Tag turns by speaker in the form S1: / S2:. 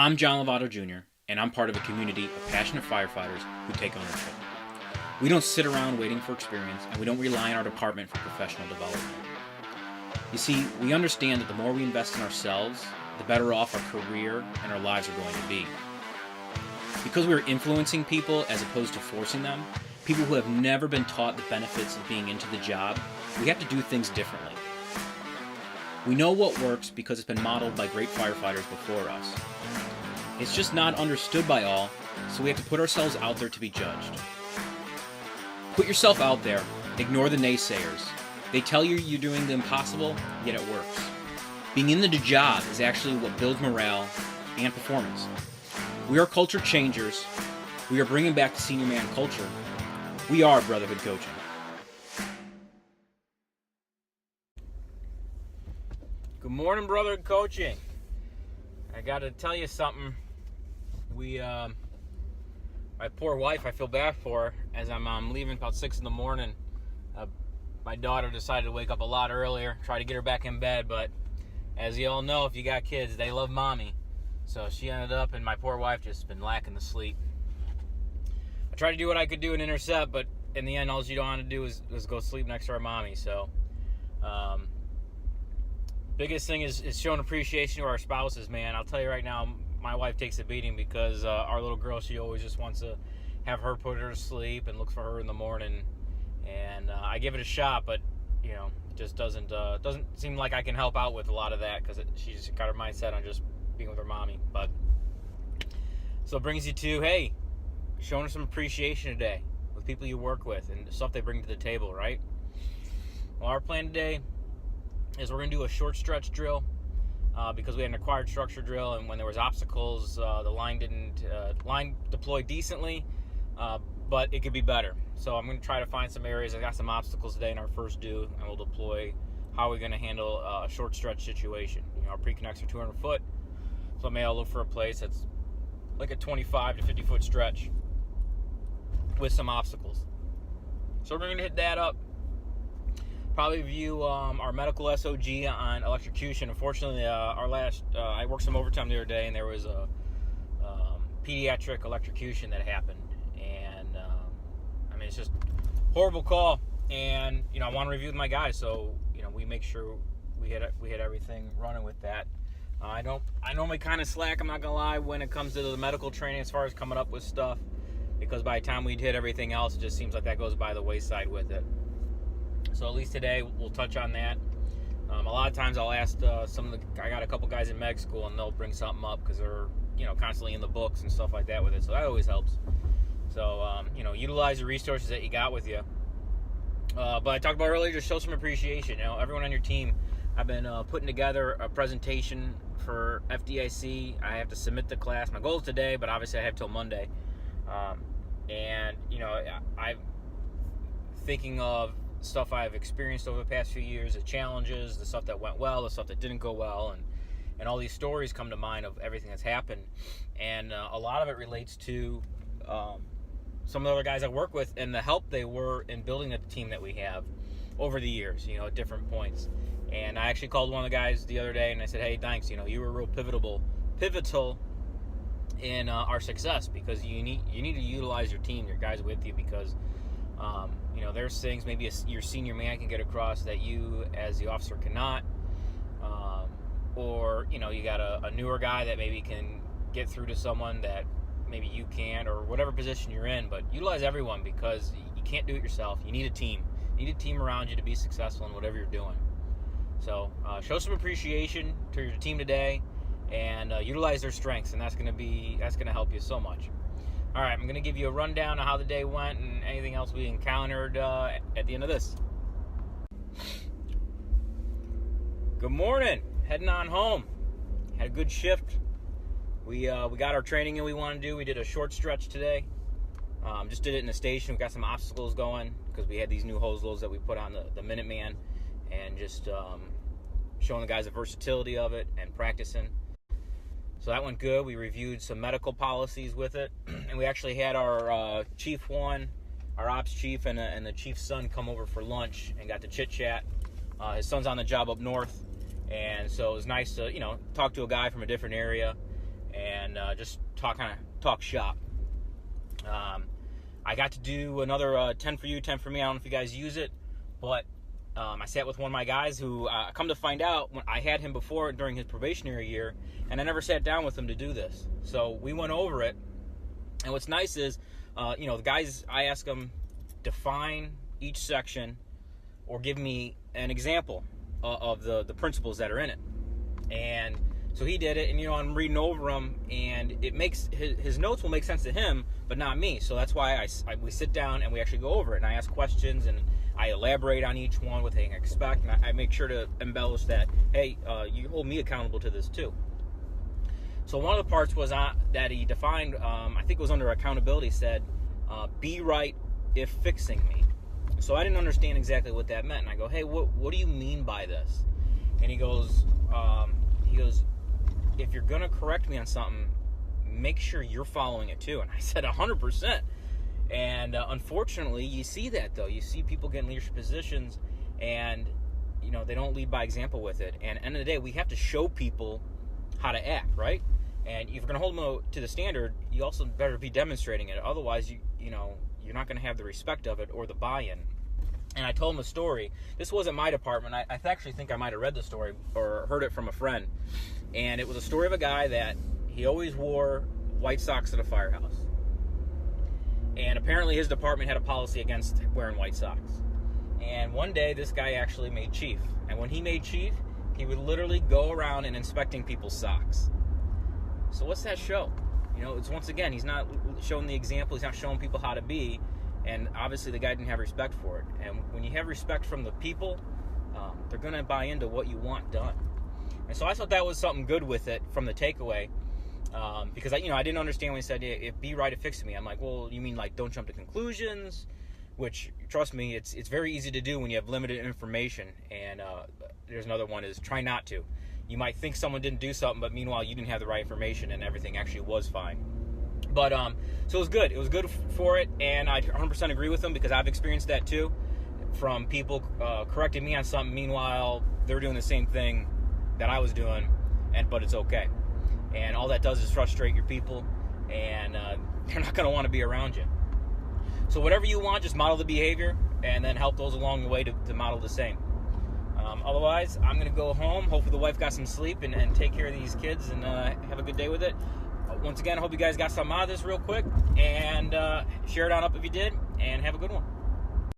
S1: I'm John Lovato Jr., and I'm part of a community of passionate firefighters who take ownership. We don't sit around waiting for experience, and we don't rely on our department for professional development. You see, we understand that the more we invest in ourselves, the better off our career and our lives are going to be. Because we are influencing people as opposed to forcing them, people who have never been taught the benefits of being into the job, we have to do things differently. We know what works because it's been modeled by great firefighters before us. It's just not understood by all, so we have to put ourselves out there to be judged. Put yourself out there, ignore the naysayers. They tell you you're doing the impossible, yet it works. Being in the job is actually what builds morale and performance. We are culture changers. We are bringing back the senior man culture. We are Brotherhood Coaching. Good morning, Brotherhood Coaching. I got to tell you something. My poor wife, I feel bad for her as I'm leaving about 6 in the morning. My daughter decided to wake up a lot earlier, try to get her back in bed, but as you all know, if you got kids, they love mommy. So she ended up, and my poor wife just been lacking the sleep. I tried to do what I could do and intercept, but in the end, all you don't want to do is go sleep next to our mommy. So, biggest thing is showing appreciation to our spouses, man. I'll tell you right now, my wife takes a beating because our little girl, she always just wants to have her put her to sleep and look for her in the morning. And I give it a shot, but you know, it just doesn't seem like I can help out with a lot of that because she's got her mindset on just being with her mommy. But so it brings you to, hey, showing her some appreciation today with people you work with and the stuff they bring to the table, right? Well, our plan today is we're going to do a short stretch drill because we had an acquired structure drill, and when there was obstacles, the line deployed decently, but it could be better. So I'm going to try to find some areas. I got some obstacles today in our first due, and we'll deploy how we're going to handle a short stretch situation. You know, our pre-connects are 200 foot, so maybe I'll look for a place that's like a 25 to 50 foot stretch with some obstacles. So we're going to hit that up. Probably review our medical SOG on electrocution. Unfortunately, I worked some overtime the other day, and there was a pediatric electrocution that happened, and I mean, it's just a horrible call. And you know, I want to review with my guys, so you know, we make sure we hit everything running with that. I normally kind of slack, I'm not gonna lie, when it comes to the medical training as far as coming up with stuff, because by the time we hit everything else, it just seems like that goes by the wayside with it. So at least today we'll touch on that. A lot of times I'll ask I got a couple guys in med school, and they'll bring something up because they're, you know, constantly in the books and stuff like that with it. So that always helps. So you know, utilize the resources that you got with you. But I talked about earlier, just show some appreciation. You know, everyone on your team. I've been putting together a presentation for FDIC. I have to submit the class. My goal is today, but obviously I have till Monday. And you know, I'm thinking of stuff I've experienced over the past few years, the challenges, the stuff that went well, the stuff that didn't go well, and all these stories come to mind of everything that's happened. And a lot of it relates to some of the other guys I work with and the help they were in building the team that we have over the years, you know, at different points. And I actually called one of the guys the other day and I said, hey, thanks, you know, you were real pivotal in our success, because you need to utilize your team, your guys with you, because you know, there's things maybe your senior man can get across that you as the officer cannot, or you know, you got a newer guy that maybe can get through to someone that maybe you can't, or whatever position you're in. But utilize everyone, because you can't do it yourself. You need a team. You need a team around you to be successful in whatever you're doing. So show some appreciation to your team today, and utilize their strengths, and that's going to help you so much. All right, I'm going to give you a rundown of how the day went and anything else we encountered at the end of this. Good morning. Heading on home. Had a good shift. We got our training we want to do. We did a short stretch today. Just did it in the station. We got some obstacles going because we had these new hose loads that we put on the Minuteman, and just showing the guys the versatility of it and practicing. So that went good. We reviewed some medical policies with it, and we actually had our Chief 1, our ops chief, and the chief's son come over for lunch and got to chit-chat. His son's on the job up north, and so it was nice to, you know, talk to a guy from a different area and just talk shop. I got to do another 10 for you, 10 for me. I don't know if you guys use it, but I sat with one of my guys who, come to find out, when I had him before during his probationary year, and I never sat down with him to do this. So we went over it, and what's nice is, the guys, I ask them, define each section or give me an example of the principles that are in it. And so he did it, and I'm reading over them, and it makes his notes will make sense to him, but not me. So that's why we sit down and we actually go over it, and I ask questions, and I elaborate on each one, what they expect, and I make sure to embellish that, hey, you hold me accountable to this too. So one of the parts was that he defined, I think it was under accountability, said, be right if fixing me. So I didn't understand exactly what that meant, and I go, hey, what do you mean by this? And he goes, if you're going to correct me on something, make sure you're following it too. And I said 100%. And unfortunately, you see that, though. You see people get in leadership positions, and they don't lead by example with it. And at the end of the day, we have to show people how to act, right? And if you're going to hold them to the standard, you also better be demonstrating it. Otherwise, you're not going to have the respect of it or the buy-in. And I told him a story. This wasn't my department. I actually think I might have read the story or heard it from a friend. And it was a story of a guy that he always wore white socks to the firehouse. And apparently his department had a policy against wearing white socks. And one day this guy actually made chief. And when he made chief, he would literally go around and inspecting people's socks. So what's that show? It's once again, he's not showing the example. He's not showing people how to be. And obviously the guy didn't have respect for it. And when you have respect from the people, they're going to buy into what you want done. And so I thought that was something good with it from the takeaway. Because I didn't understand when he said, if be right, it fixes me. I'm like, well, you mean like don't jump to conclusions? Which, trust me, it's very easy to do when you have limited information. And there's another one is try not to. You might think someone didn't do something, but meanwhile you didn't have the right information and everything actually was fine. But so it was good. It was good for it, and I 100% agree with them because I've experienced that too, from people correcting me on something. Meanwhile, they're doing the same thing that I was doing, but it's okay. And all that does is frustrate your people, and they're not going to want to be around you. So whatever you want, just model the behavior, and then help those along the way to model the same. Otherwise, I'm going to go home. Hopefully the wife got some sleep and take care of these kids and have a good day with it. Once again, I hope you guys got something out of this real quick, and share it on up if you did, and have a good one.